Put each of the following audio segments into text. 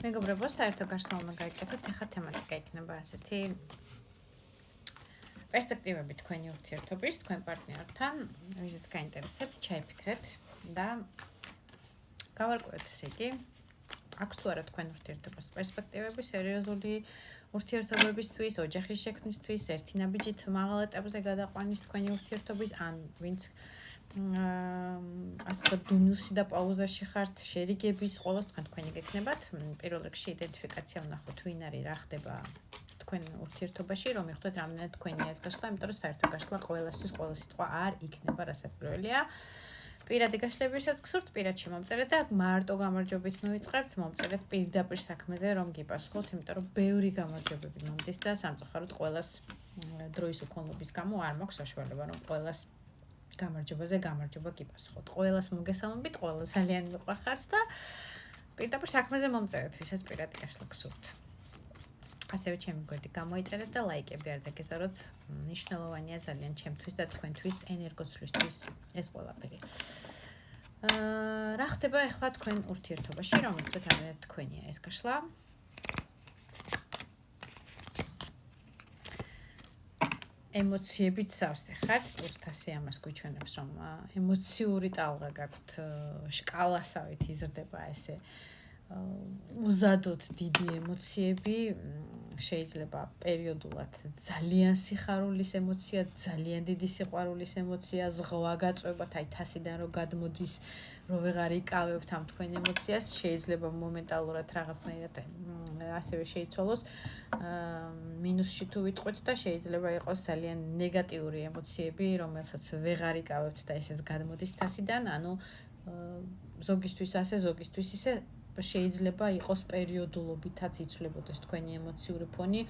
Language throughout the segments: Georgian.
მეგობრებო, საერთო გაშლა უნდა გაიგეთოთ, ეხლა თემატიკა იქნება ასეთი პერსპექტივები თქვენი ურთიერთობის, თქვენ პარტნიორთან, ვიზიც გაინტერესებთ, ჩაიფიქრეთ და გავარკვევთ ესე იგი, აქვს თუ არა თქვენ ურთიერთობას პერსპექტივები, სერიოზული ურთიერთობებისთვის, ოჯახის შექმნისთვის, ერთი ნაბიჯით მაღალ ეტაპზე გადაყვანის თქვენი ურთიერთობის, ან ვინც ასე ვთქვათ, დუნილში და პაუზაში ხართ, შერიგების, ყოველს თქვენი გექნებათ. პირველ რიგში იდენტიფიკაცია ვნახოთ, ვინ არის, რა ხდება თქვენ ურთიერთობაში, რომ მიხვდეთ რამდენად თქვენია ეს გაშლა, იმიტომ რომ საერთო გაშლა ყოველასთვის ყოველ სიტყვა არ იქნება რასაკვირველია. პირადი გაშლებისაც გსურთ, პირად შემომწერეთ და მარტო გამარჯვებით მივიწყებთ, მომწერეთ პირდაპირ საქმეზე, რომ გიპასუხოთ, იმიტომ რომ ბევრი გამარჯვებები მომდის და სამწუხაროდ ყოველას დროის უქონლობის გამო არ მაქვს საშუალება, რომ ყოველას გამარჯვებაზე გამარჯვება გიპასუხოთ. ყველას მოგესალმებით, ყველა ძალიან მიყვარხართ და პირდაპირ საქმეზე მომწერეთ, ვისაც პირადი გაშლა გსურთ. ასევე ჩემი გვერდი გამოიწერეთ და ლაიკები არ დაგეზაროთ. მნიშვნელოვანია ძალიან ჩემთვის და თქვენთვის ენერგოცვლისთვის ეს ყველაფერი. რა ხდება ახლა თქვენ ურთიერთობაში, რომ მიხვდეთ რამდენად თქვენია ეს გაშლა? ემოციებით სავსე ხართ, ტურსთასი ამას გვიჩვენებს, რომ ემოციური ტალღა გაქვთ, შკალასავით იზრდება ესე უზადოდ დიდი ემოციები, შეიძლება პერიოდულად ძალიან სიხარულის ემოცია, ძალიან დიდი სიყვარულის ემოცია, ზღვა გაწვევათ, აი თასიდან რომ გადმოდის, რომ ვეღარ იკავებთ ამ თქვენ ემოციას, შეიძლება მომენტალურად რაღაცნაირად ასევე შეიცვალოს მინუსში თუ ვიტყვით და შეიძლება იყოს ძალიან ნეგატიური ემოციები, რომელსაც ვეღარ იკავებთ და ესეც გადმოდის თასიდან, ანუ ზოგისთვის ასე, ზოგისთვის ისე შეიძლება იყოს პერიოდულობითაც იცვლებოდეს თქვენი ემოციური ფონი.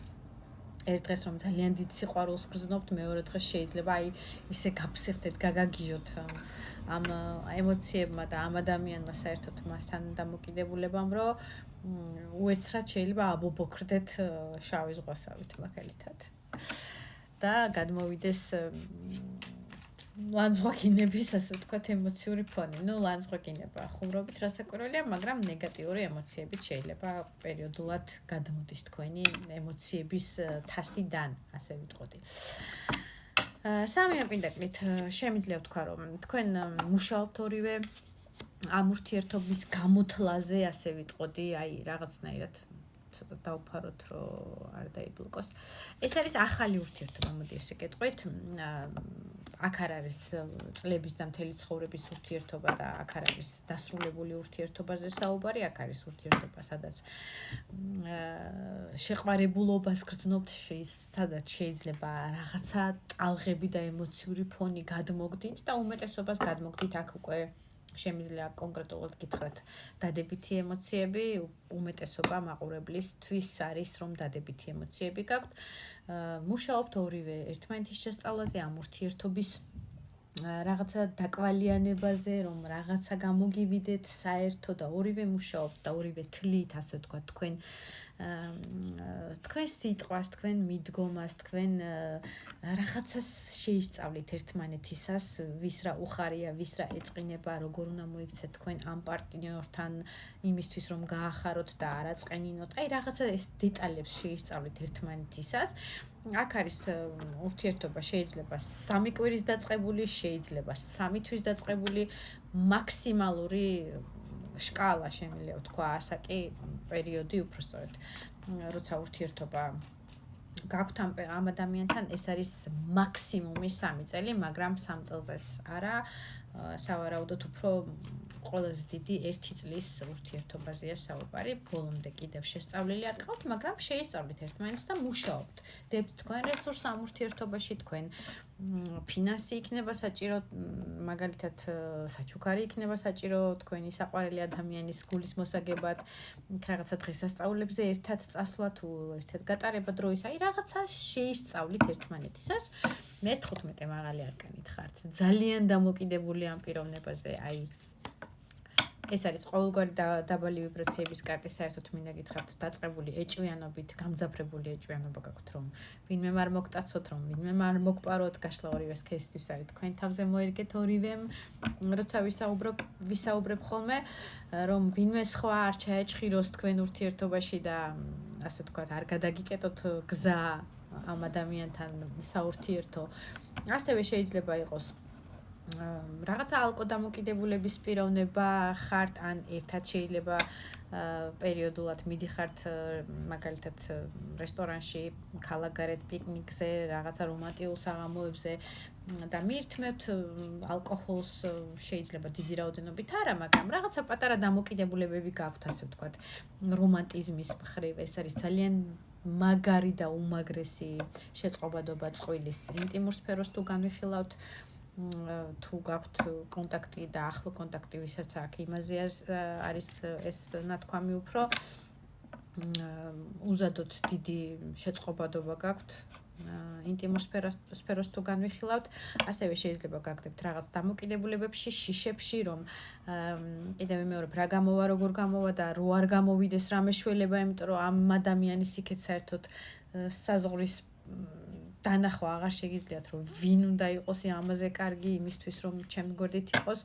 ერთ დღეს რომ ძალიან დიდ სიყვარულს გრძნობთ, მეორე დღეს შეიძლება აი ისე გაფსიხდეთ, გაგაგიჟოთ ამ ემოციებმა და ამ ადამიანმა საერთოდ მასთან დამოკიდებულებამ, რომ უეცრად შეიძლება აბობოქრდეთ შავი ზღვასავით მაგალითად. და გადმოვიდეს ლანძღვაკინების, ასე ვთქვათ, ემოციური ფონი. ნუ ლანძღვაკინება ხუმრობით რასაკვირველია, მაგრამ ნეგატიური ემოციებით შეიძლება პერიოდულად გადმოდის თქვენი ემოციების თასიდან, ასე ვიტყოდი. სამი პინდაკლით შემიძლია ვთქვა, რომ თქვენ მუშაობთ ორივე ამ ურთიერთობის გამოთლაზე, ასე ვიტყოდი, აი რაღაცნაირად ცოტა დავფაროთ, რომ არ დაიბლოკოს. ეს არის ახალი ურთიერთობა, მოდი ესე გეტყვით. აქ არ არის წლების და მთელი ცხოვრების ურთიერთობა და აქ არ არის დასრულებული ურთიერთობაზე საუბარი, აქ არის ურთიერთობა, სადაც შეყვარებულობას გრძნობთ, სადაც შეიძლება რაღაცა ტალღები და ემოციური ფონი გადმოგდით და უმეტესობას გადმოგდით აქ უკვე შემიძლია კონკრეტულად გითხრათ დადებითი ემოციები, უმეტესობა მაყურებლისთვის არის, რომ დადებითი ემოციები გაქვთ. მუშაობთ ორივე ერთმანეთის შესწავლაზე, ამ ურთიერთობის რაღაცა დაკვალიანებაზე, რომ რაღაცა გამოგივიდეთ საერთო და ორივე მუშაობთ და ორივე თლით, ასე ვთქვათ, თქვენ სიტყვას, თქვენ მიდგომას, თქვენ რაღაცას შეისწავლით ერთმანეთისას, ვის რა უხარია, ვის რა ეწყინება, როგორ უნდა მოიქცეთ თქვენ ამ პარტნიორთან იმისთვის, რომ გაახაროთ და არ აწყენინოთ. აი რაღაცა ეს დეტალებს შეისწავლით ერთმანეთისას. აქ არის ურთიერთობა შეიძლება 3 კვირის დაწყებული, შეიძლება 3 თვის დაწყებული, მაქსიმალური შკალა შემიძლია ვთქვა, ასაკი პერიოდი უпростоრად. როცა ურთიერთობა გაქვთ ამ ადამიანთან, ეს არის მაქსიმუმი 3 წელი, მაგრამ 3 წელზეც არა, სავარაუდოდ უფრო ყველაზე დიდი 1 წლის ურთიერთობაზეა საუბარი, ბოლომდე კიდევ შესწავლილი არ გყავთ, მაგრამ შეისწავლით ერთმანეთს და მუშაობთ. დებთ თქვენ რესურს ამ ურთიერთობაში, თქვენ ფინანსი იქნება საჭირო, მაგალითად საჩუქარი იქნება საჭირო თქვენი საყვარელი ადამიანის გულის მოსაგებად, რაღაცა დღესასწაულებზე ერთად წასვლა თუ ერთად გატარება დროის, აი რაღაცა შეისწავლით ერთმანეთისას. მე 15 მაღალი არკანით ხართ, ძალიან დამოკიდებული ამ პიროვნებაზე, აი ეს არის ყოველგვარი დაბალი ვიბრაციების კარტი, საერთოდ მინდა გითხრათ, დაწყებული ეჭვიანობით, გამძაფრებული ეჭვიანობა გაქვთ, რომ ვინმე არ მოგტაცოთ, რომ ვინმე არ მოგპაროთ, გაშლა ორივე სქესისთვის არის თქვენ თავზე მოერგეთ ორივემ, როცა ვისაუბრებ ხოლმე, რომ ვინმე სხვა არ ჩაეჭხიროს თქვენ ურთიერთობაში და ასე ვთქვათ, არ გადაგიკეტოთ გზა ამ ადამიანთან საურთიერთო. ასევე შეიძლება იყოს რაღაცა ალკოდამოკიდებულების პიროვნება ხართ ან ერთად შეიძლება პერიოდულად მიდიხართ მაგალითად რესტორანში, ქალაქგარეთ პიკნიკზე, რაღაცა რომანტიულ საღამოებზე და მიირთმევთ ალკოჰოლს შეიძლება დიდი რაოდენობით არა, მაგრამ რაღაცა პატარა დამოკიდებულებები გაქვთ, ასე ვთქვათ, რომანტიზმის მხრივ. ეს არის ძალიან მაგარი და უმაგრესი შეწყობადობა წყვილის ინტიმურ სფეროს თუ განვიხილავთ, თუ გაქვთ კონტაქტი და ახლო კონტაქტი ვისაც აქ იმაზე არის ეს ნათქვამი უფრო უზადოდ დიდი შეწყობადობა გაქვთ ინტიმურ სფეროს თუ განვიხილავთ, ასევე შეიძლება გაგდებთ რაღაც დამოკიდებულებებში, შიშებში, რომ კიდევ ვიმეორებ რა გამოვა, როგორ გამოვა და რო არ გამოვიდეს რა მეშველება, იმიტომ რომ ამ ადამიანის იქეთ საერთოდ საზღვრის დანახვა აღარ შეგიძლიათ, რომ ვინ უნდა იყოს ამაზე კარგი იმისთვის, რომ ჩემს გვერდით იყოს.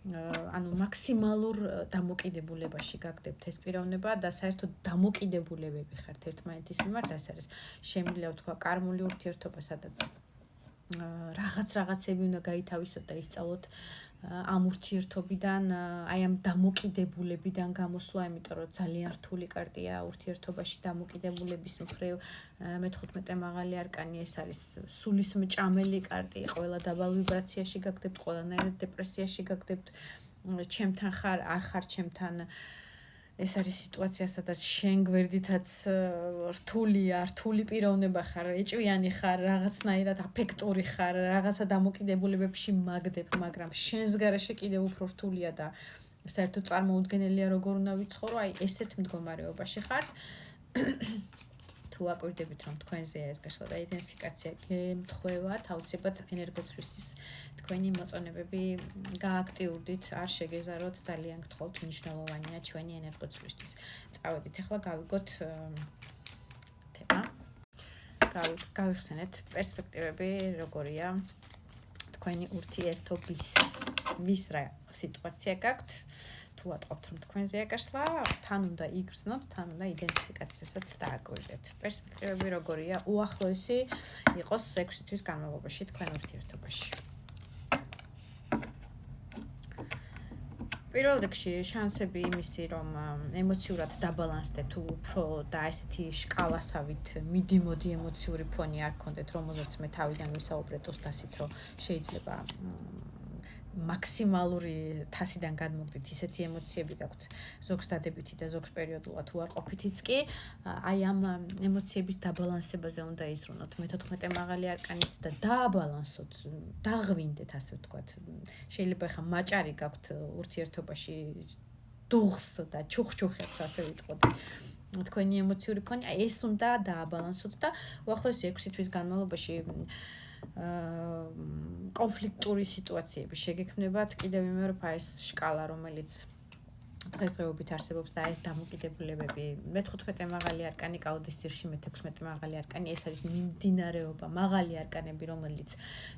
ანუ მაქსიმალურ დამოკიდებულებაში გაგდებთ ეს პიროვნება და საერთოდ დამოკიდებულებები ხართ ერთმანეთის მიმართ, ეს არის შემიძლია ვთქვა კარმული ურთიერთობა, სადაც რაღაცები უნდა გაითავისოთ და ისწავლოთ ამ ურთიერთობიდან, აი ამ დამოკიდებულებიდან გამოსვლა, იმიტომ რომ ძალიან რთული კარტია ურთიერთობაში დამოკიდებულების მხრივ. მე-15 მაღალი არკანი ეს არის სულისმჭამელი კარტი, ყველა დაბალ ვიბრაციაში გაგდებთ, ყველანაირად დეპრესიაში გაგდებთ, ჩემთან ხარ, არ ხარ ჩემთან. ეს არის სიტუაცია, სადაც შენ გვერდითაც რთული პიროვნება ხარ, ეჭვიანი ხარ, რაღაცნაირად აფექტური ხარ, რაღაცა დამოკიდებულებებში მაგდებ, მაგრამ შენს გარეშე კიდევ უფრო რთულია და საერთოდ წარმოუდგენელია როგორ უნდა ვიცხოვრო, აი ესეთ მდგომარეობაში ხართ. თუ აკვირდებით, რომ თქვენზე ეს გაშლა და იდენტიფიკაცია გემთხვევათ, აუცილებლად ენერგოცვლისთვის თქვენი მოწონებები გააქტიურდით, არ შეგეზაროთ, ძალიან გთხოვთ, მნიშვნელოვანია ჩვენი ენერგოცვლისთვის. წავედით, ახლა გავიგოთ თემა. გავიხსენეთ პერსპექტივები, როგორია თქვენი ურთიერთობის, ვის რა სიტუაცია გაქვთ. თუ ატყობთ, რომ თქვენზეა გაშლა, თან უნდა იგრძნოთ, თან უნდა იდენტიფიკაციასაც დააკვირდეთ. პერსპექტივები როგორია უახლოესი იყოს 6 თვის განმავლობაში თქვენ ურთიერთობაში. პირველ რიგში შანსები იმისი, რომ ემოციურად დაბალანსდეთ უფრო და ესეთი შკალასავით მიდი-მოდი ემოციური ფონი არ გქონდეთ, რომელზეც მე თავიდან ვისაუბრეთ უსტასით, რომ შეიძლება მაქსიმალური თასიდან გადმოგდით, ისეთი ემოციები გაქვთ, ზოგს დადებითი და ზოგს პერიოდულად უარყოფითიც კი, აი ამ ემოციების დაბალანსებაზე უნდა იზრუნოთ. მე-14 მაღალი არკანის და დააბალანსოთ, დაღვინდეთ, ასე ვთქვათ. შეიძლება ხა მაჭარი გაქვთ ურთიერთობაში დუღს და ჩუხჩუხებს, ასე ვიტყოდ. თქვენი ემოციური ფონი, აი ეს უნდა დააბალანსოთ და უახლოესი 6 თვის განმავლობაში კონფლიქტური სიტუაციები შეგექმნებათ, კიდევ ვიმეორებ ეს შკალა, რომელიც დღესდღეობით არსებობს და ეს დამოკიდებულებები. მე-15 მაღალი არკანი კალოდის ძირში, მე-16 მაღალი არკანი, ეს არის მიმდინარეობა, მაღალი არკანები, რომელიც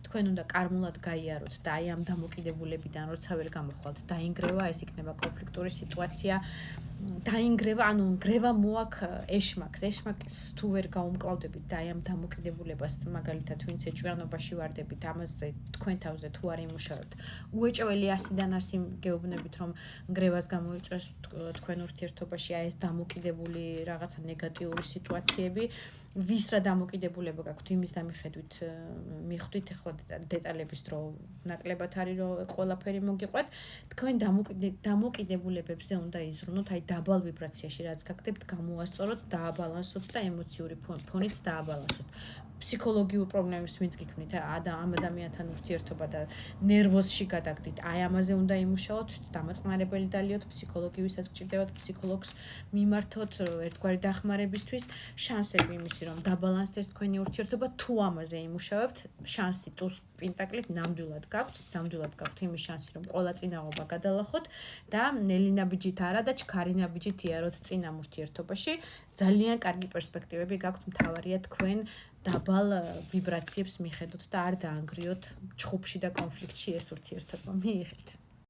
თქვენ უნდა კარმულად გაიაროთ და აი ამ დამოკიდებულებიდან როცა ვერ გამოხვალთ, დაინგრევა, ეს იქნება კონფლიქტური სიტუაცია. დაინგრევა, ანუ ნგრევა მოაქვს ეშმაკს თუ ვერ გაუმკლავდებით და აი ამ დამოკიდებულებას, მაგალითად, ვინც ეჭვიანობაში ვარდებით, ამაზე თქვენ თავზე თუ არ იმუშავებთ, უეჭველი 100-დან 100 გეუბნებით, რომ ნგრევას გამოიწვევს თქვენ ურთიერთობაში აი ეს დამოკიდებული რაღაცა ნეგატიური სიტუაციები, ვის რა დამოკიდებულება გაქვთ, იმის დამიხედვით მიხვდით, ახლა დეტალების დრო ნაკლებად არის, რომ ყველაფერი მოგიყვეთ, თქვენ დამოკიდებულებებზე უნდა იზრუნოთ, აი დაბალ ვიბრაციაში რაც გაგდებთ, გამოასწოროთ, დააბალანსოთ და ემოციური ფონიც დააბალანსოთ. ფსიქოლოგიურ პრობლემებს ვინც გიქმნით, ამ ადამიანთან ურთიერთობა და ნერვოზში გადაგდით, აი ამაზე უნდა იმუშაოთ, დამაწყნარებელი დალიოთ, ფსიქოლოგიასაც გჭირდებათ, ფსიქოლოგს მიმართოთ ერთგვარი დახმარებისთვის, შანსები იმისი, რომ დაბალანსდეს თქვენი ურთიერთობა, თუ ამაზე იმუშავებთ, შანსი პენტაკლით ნამდვილად გაქვთ იმის შანსი, რომ ყველა წინაღობა გადალახოთ და ელინა ბიჯით არა და ჩქარინა ბიჯით იაროთ წინ ამ ურთიერთობაში. ძალიან კარგი პერსპექტივები გაქვთ, მთავარია თქვენ დაბალ ვიბრაციებს მიხედოთ და არ დაანგრიოთ ჩხუბში და კონფლიქტში ეს ურთიერთობა. მიიღეთ.